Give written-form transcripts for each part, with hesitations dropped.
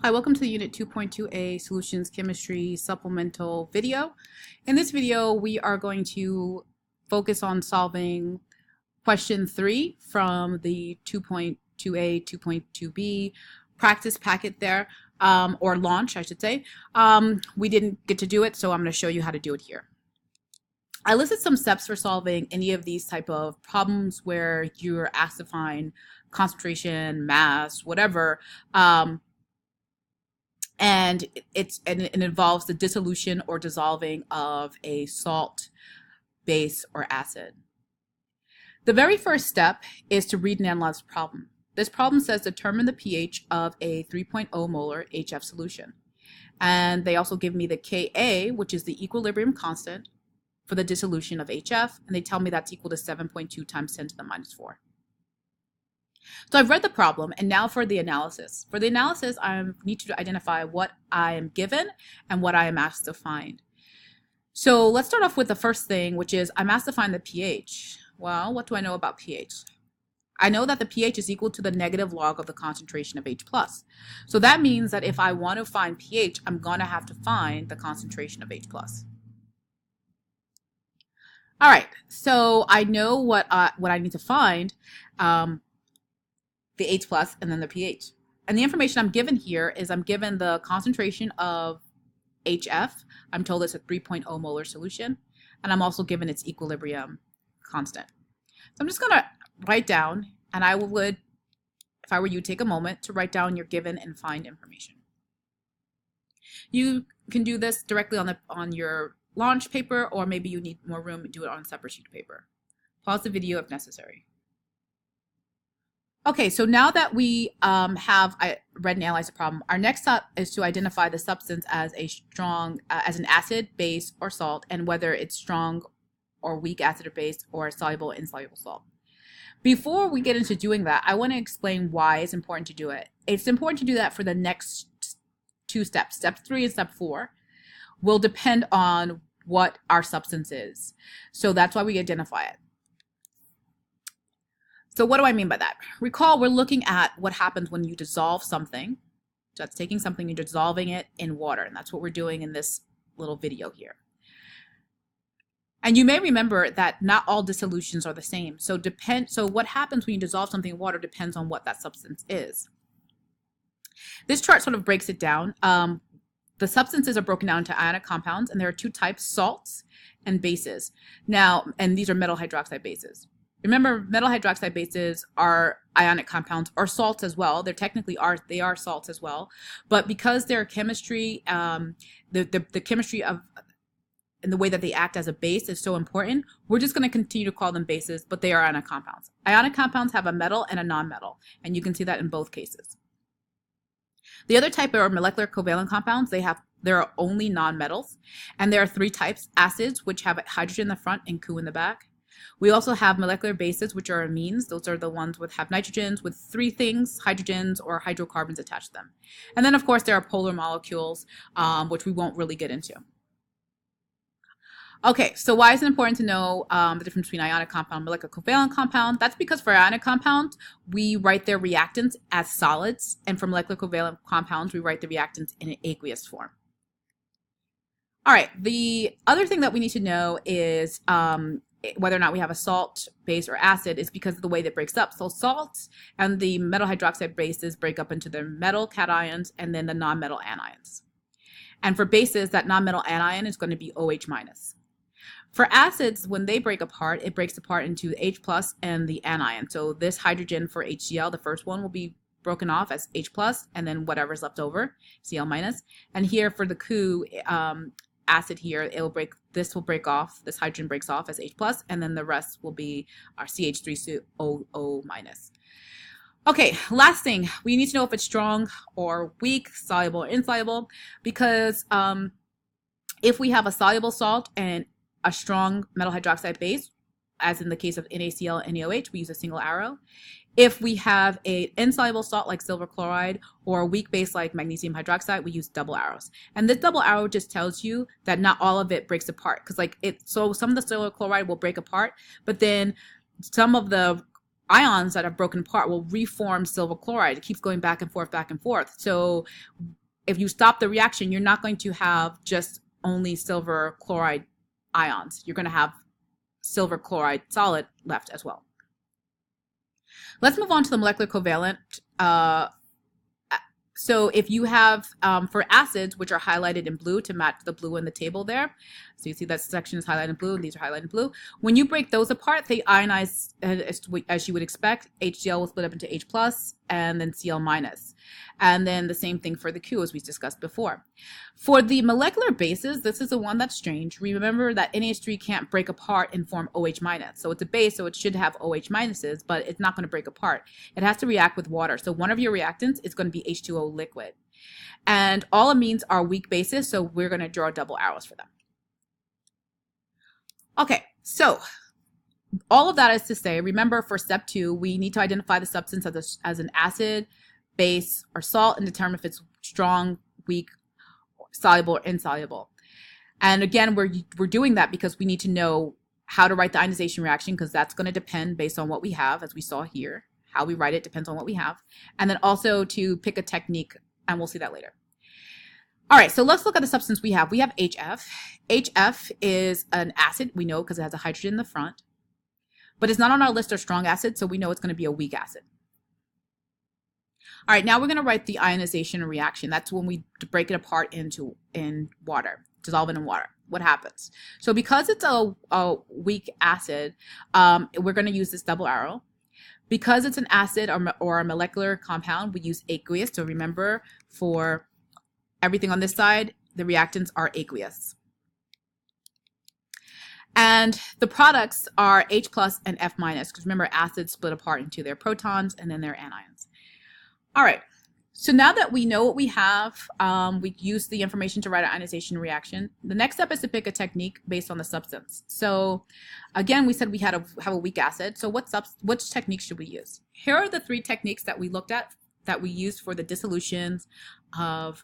Hi, welcome to the Unit 2.2a Solutions Chemistry Supplemental video. In this video, we are going to focus on solving question 3 from the 2.2a, 2.2b practice packet there, or launch, I should say. We didn't get to do it, so I'm going to show you how to do it here. I listed some steps for solving any of these type of problems where you're asked to find concentration, mass, whatever, and it involves the dissolution or dissolving of a salt, base, or acid. The very first step is to read and analyze the problem. This problem says determine the pH of a 3.0 molar HF solution. And they also give me the Ka, which is the equilibrium constant for the dissolution of HF, and they tell me that's equal to 7.2 times 10 to the minus 4. So I've read the problem, and now for the analysis. For the analysis, I need to identify what I am given and what I am asked to find. So let's start off with the first thing, which is I'm asked to find the pH. Well, what do I know about pH? I know that the pH is equal to the negative log of the concentration of H+. So that means that if I want to find pH, I'm going to have to find the concentration of H+. All right, so I know what I need to find. The H plus and then the pH. And the information I'm given here is I'm given the concentration of HF. I'm told it's a 3.0 molar solution, and I'm also given its equilibrium constant. So I'm just going to write down, and I would, if I were you, take a moment to write down your given and find information. You can do this directly on your launch paper, or maybe you need more room and do it on a separate sheet of paper. Pause the video if necessary. Okay, so now that we have read and analyzed the problem, our next step is to identify the substance as as an acid, base, or salt, and whether it's strong or weak acid or base, or soluble or insoluble salt. Before we get into doing that, I want to explain why it's important to do it. It's important to do that for the next two steps. Step 3 and step 4 will depend on what our substance is. So that's why we identify it. So what do I mean by that? Recall, we're looking at what happens when you dissolve something. So that's taking something and dissolving it in water, and that's what we're doing in this little video here. And you may remember that not all dissolutions are the same. So what happens when you dissolve something in water depends on what that substance is. This chart sort of breaks it down. The substances are broken down into ionic compounds, and there are two types, salts and bases. Now, and these are metal hydroxide bases. Remember, metal hydroxide bases are ionic compounds, or salts as well. They are salts as well. But because their chemistry, the chemistry of and the way that they act as a base is so important, we're just going to continue to call them bases, but they are ionic compounds. Ionic compounds have a metal and a non-metal, and you can see that in both cases. The other type are molecular covalent compounds. There are only non-metals, and there are three types: acids, which have hydrogen in the front and Cu in the back. We also have molecular bases, which are amines. Those are the ones that have nitrogens with three things, hydrogens or hydrocarbons attached to them. And then, of course, there are polar molecules, which we won't really get into. Okay, so why is it important to know the difference between ionic compound and molecular covalent compound? That's because for ionic compounds, we write their reactants as solids, and for molecular covalent compounds, we write the reactants in an aqueous form. All right, the other thing that we need to know is whether or not we have a salt, base, or acid is because of the way that it breaks up. So salts and the metal hydroxide bases break up into their metal cations and then the non-metal anions. And for bases, that non-metal anion is going to be OH minus. For acids, when they break apart, it breaks apart into H plus and the anion. So this hydrogen for HCl, the first one, will be broken off as H plus, and then whatever's left over, Cl minus. And here for the Cu, acid here, this will break off, this hydrogen breaks off as H plus, and then the rest will be our CH3OO minus. Okay, last thing, we need to know if it's strong or weak, soluble or insoluble, because if we have a soluble salt and a strong metal hydroxide base, as in the case of NaCl and NaOH, we use a single arrow. If we have an insoluble salt like silver chloride or a weak base like magnesium hydroxide, we use double arrows. And this double arrow just tells you that not all of it breaks apart, because so some of the silver chloride will break apart, but then some of the ions that have broken apart will reform silver chloride. It keeps going back and forth, back and forth. So if you stop the reaction, you're not going to have just only silver chloride ions. You're going to have silver chloride solid left as well. Let's move on to the molecular covalent. So if you have, for acids, which are highlighted in blue to match the blue in the table there, so you see that section is highlighted in blue and these are highlighted in blue. When you break those apart, they ionize as you would expect. HCl will split up into H plus and then Cl minus. And then the same thing for the Q as we discussed before. For the molecular bases, this is the one that's strange. Remember that NH3 can't break apart and form OH minus. So it's a base, so it should have OH minuses, but it's not going to break apart. It has to react with water. So one of your reactants is going to be H2O liquid. And all amines are weak bases, so we're going to draw double arrows for them. Okay, so all of that is to say, remember for step 2, we need to identify the substance as an acid, base, or salt and determine if it's strong, weak, soluble, or insoluble. And again, we're doing that because we need to know how to write the ionization reaction, because that's going to depend based on what we have, as we saw here. How we write it depends on what we have. And then also to pick a technique, and we'll see that later. All right, so let's look at the substance we have. We have HF. HF is an acid, we know, because it has a hydrogen in the front. But it's not on our list of strong acids, so we know it's going to be a weak acid. All right, now we're going to write the ionization reaction. That's when we break it apart in water, dissolve it in water. What happens? So because it's a weak acid, we're going to use this double arrow. Because it's an acid or a molecular compound, we use aqueous. So remember, for everything on this side, the reactants are aqueous. And the products are H plus and F minus, because remember, acids split apart into their protons and then their anions. All right, so now that we know what we have, we use the information to write an ionization reaction. The next step is to pick a technique based on the substance. So again, we said we had have a weak acid. So which technique should we use? Here are the 3 techniques that we looked at that we used for the dissolutions of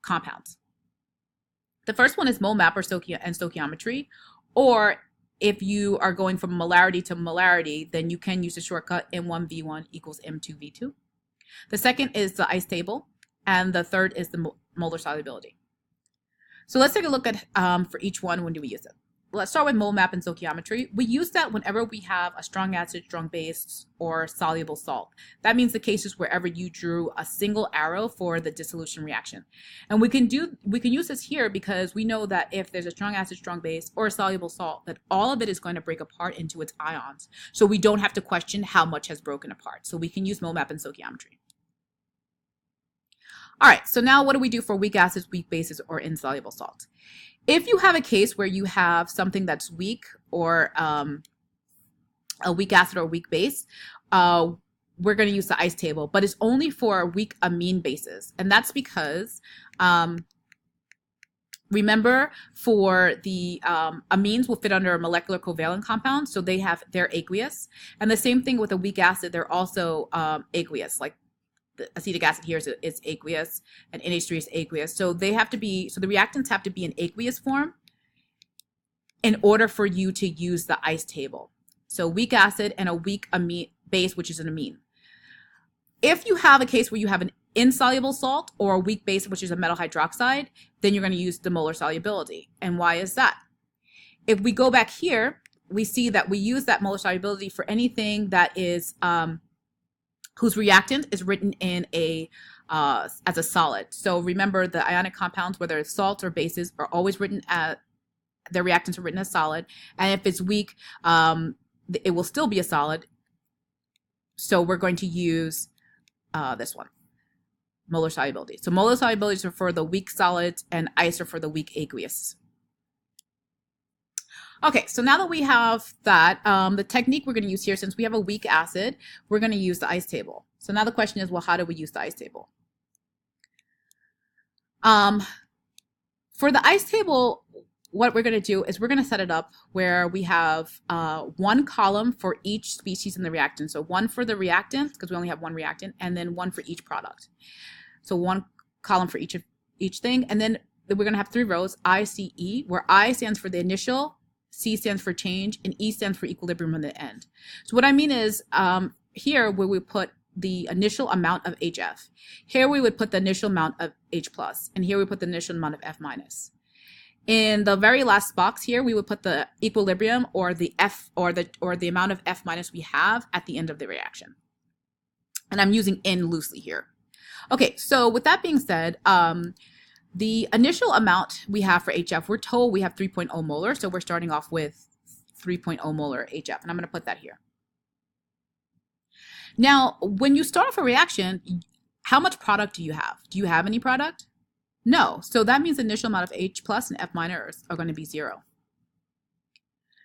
compounds. The first one is mole map or stoichiometry, or if you are going from molarity to molarity, then you can use a shortcut M1V1 equals M2V2. The second is the ice table, and the third is the molar solubility. So let's take a look at for each one, when do we use it? Let's start with mole map and stoichiometry. We use that whenever we have a strong acid, strong base, or soluble salt. That means the cases wherever you drew a single arrow for the dissolution reaction. And we can use this here because we know that if there's a strong acid, strong base, or a soluble salt, that all of it is going to break apart into its ions. So we don't have to question how much has broken apart. So we can use mole map and stoichiometry. All right, so now what do we do for weak acids, weak bases, or insoluble salts? If you have a case where you have something that's weak, or a weak acid or weak base, we're going to use the ice table, but it's only for weak amine bases. And that's because, remember, for the amines will fit under a molecular covalent compound, so they're aqueous. And the same thing with a weak acid, they're also aqueous, like the acetic acid here is aqueous, and NH3 is aqueous. So the reactants have to be in aqueous form in order for you to use the ice table. So weak acid and a weak amine base, which is an amine. If you have a case where you have an insoluble salt or a weak base, which is a metal hydroxide, then you're going to use the molar solubility. And why is that? If we go back here, we see that we use that molar solubility for anything that is whose reactant is written in as a solid. So remember, the ionic compounds, whether it's salts or bases, are always written their reactants are written as solid. And if it's weak, it will still be a solid. So we're going to use this one, molar solubility. So molar solubilities are for the weak solids, and ice are for the weak aqueous. Okay, so now that we have that, the technique we're going to use here, since we have a weak acid, we're going to use the ice table. So now the question is, well, how do we use the ice table? For the ice table, what we're going to do is we're going to set it up where we have one column for each species in the reactant. So one for the reactant, because we only have one reactant, and then one for each product. So one column for each thing, and then we're going to have 3 rows, I, C, E, where I stands for the initial C stands for change, and E stands for equilibrium on the end. So what I mean is here where we put the initial amount of HF, here we would put the initial amount of H plus, and here we put the initial amount of F minus. In the very last box here, we would put the equilibrium or the F or the amount of F minus we have at the end of the reaction. And I'm using N loosely here. Okay, so with that being said, the initial amount we have for HF, we're told we have 3.0 molar, so we're starting off with 3.0 molar HF, and I'm going to put that here. Now, when you start off a reaction, how much product do you have? Do you have any product? No, so that means the initial amount of H plus and F minus are going to be 0.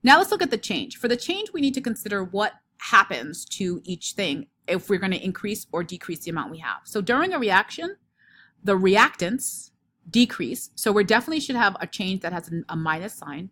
Now let's look at the change. For the change, we need to consider what happens to each thing if we're going to increase or decrease the amount we have. So during a reaction, the reactants decrease, so we definitely should have a change that has a minus sign.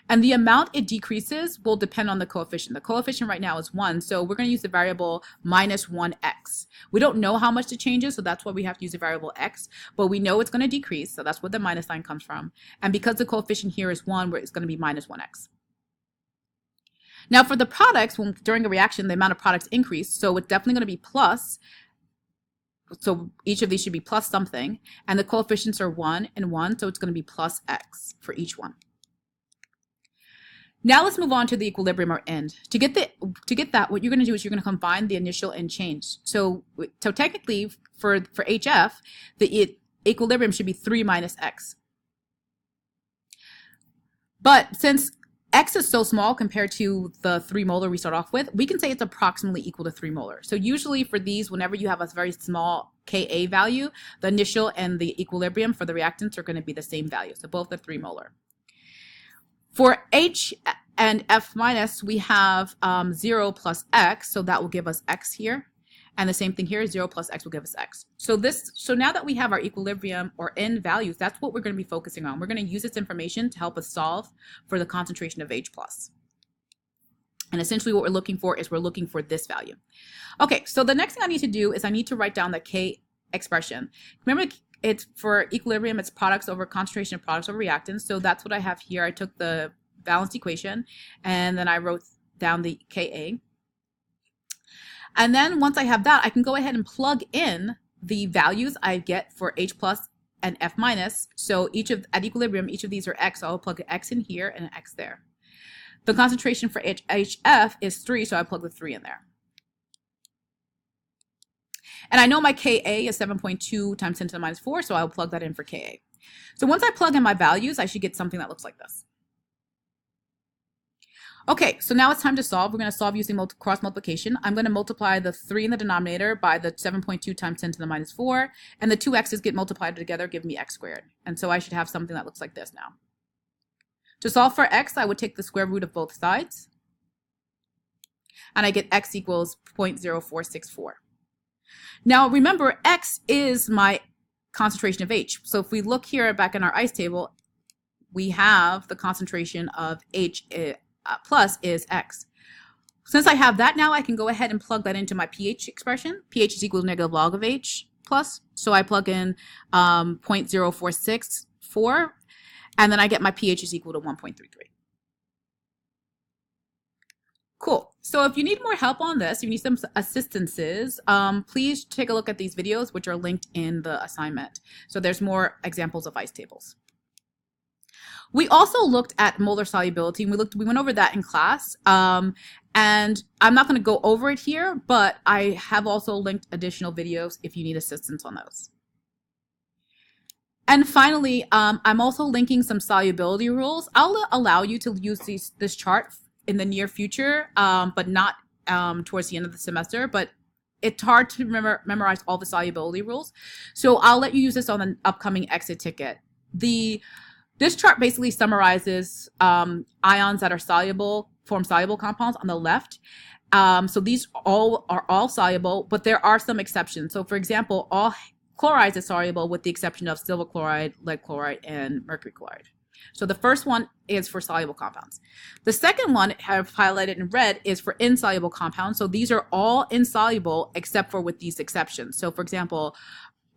And the amount it decreases will depend on the coefficient. The coefficient right now is 1, so we're going to use the variable minus 1x. We don't know how much it changes, so that's why we have to use the variable x, but we know it's going to decrease, so that's where the minus sign comes from. And because the coefficient here is 1, it's going to be minus 1x. Now for the products, during a reaction, the amount of products increase, so it's definitely going to be plus. So each of these should be plus something, and the coefficients are 1 and 1, so it's going to be plus x for each one. Now let's move on to the equilibrium or end. To get that, what you're going to do is you're going to combine the initial and change. So technically, for HF, the equilibrium should be 3 minus x. But since x is so small compared to the 3 molar we start off with, we can say it's approximately equal to 3 molar. So usually for these, whenever you have a very small Ka value, the initial and the equilibrium for the reactants are going to be the same value. So both are 3 molar. For H and F minus, we have 0 plus x, so that will give us x here. And the same thing here, 0 plus x will give us x. So now that we have our equilibrium or end values, that's what we're going to be focusing on. We're going to use this information to help us solve for the concentration of H plus. And essentially what we're looking for is we're looking for this value. Okay, so the next thing I need to do is I need to write down the K expression. Remember, it's for equilibrium, it's products over concentration of products over reactants. So that's what I have here. I took the balanced equation and then I wrote down the Ka. And then once I have that, I can go ahead and plug in the values I get for H plus and F minus. So at equilibrium, each of these are x. So I'll plug an x in here and an x there. The concentration for HF is 3, so I plug the 3 in there. And I know my Ka is 7.2 times 10 to the minus 4, so I'll plug that in for Ka. So once I plug in my values, I should get something that looks like this. Okay, so now it's time to solve. We're going to solve using cross multiplication. I'm going to multiply the 3 in the denominator by the 7.2 times 10 to the minus 4, and the two x's get multiplied together, give me x squared. And so I should have something that looks like this now. To solve for x, I would take the square root of both sides, and I get x equals 0.0464. Now remember, x is my concentration of H. So if we look here back in our ice table, we have the concentration of H plus is x. Since I have that now, I can go ahead and plug that into my pH expression. pH is equal to negative log of H plus. So I plug in 0.0464, and then I get my pH is equal to 1.33. Cool. So if you need more help on this, if you need some assistances, please take a look at these videos, which are linked in the assignment. So there's more examples of ice tables. We also looked at molar solubility, and we went over that in class. And I'm not going to go over it here, but I have also linked additional videos if you need assistance on those. And finally, I'm also linking some solubility rules. I'll allow you to use this chart in the near future, but not towards the end of the semester. But it's hard to memorize all the solubility rules. So I'll let you use this on an upcoming exit ticket. This chart basically summarizes ions that are soluble, form soluble compounds on the left. So these are all soluble, but there are some exceptions. So for example, all chlorides are soluble with the exception of silver chloride, lead chloride, and mercury chloride. So the first one is for soluble compounds. The second one I have highlighted in red is for insoluble compounds. So these are all insoluble except for with these exceptions. So for example,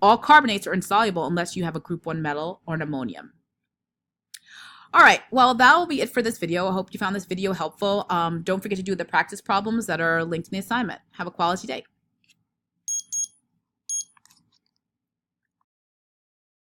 all carbonates are insoluble unless you have a group 1 metal or an ammonium. All right, well, that will be it for this video. I hope you found this video helpful. Don't forget to do the practice problems that are linked in the assignment. Have a quality day.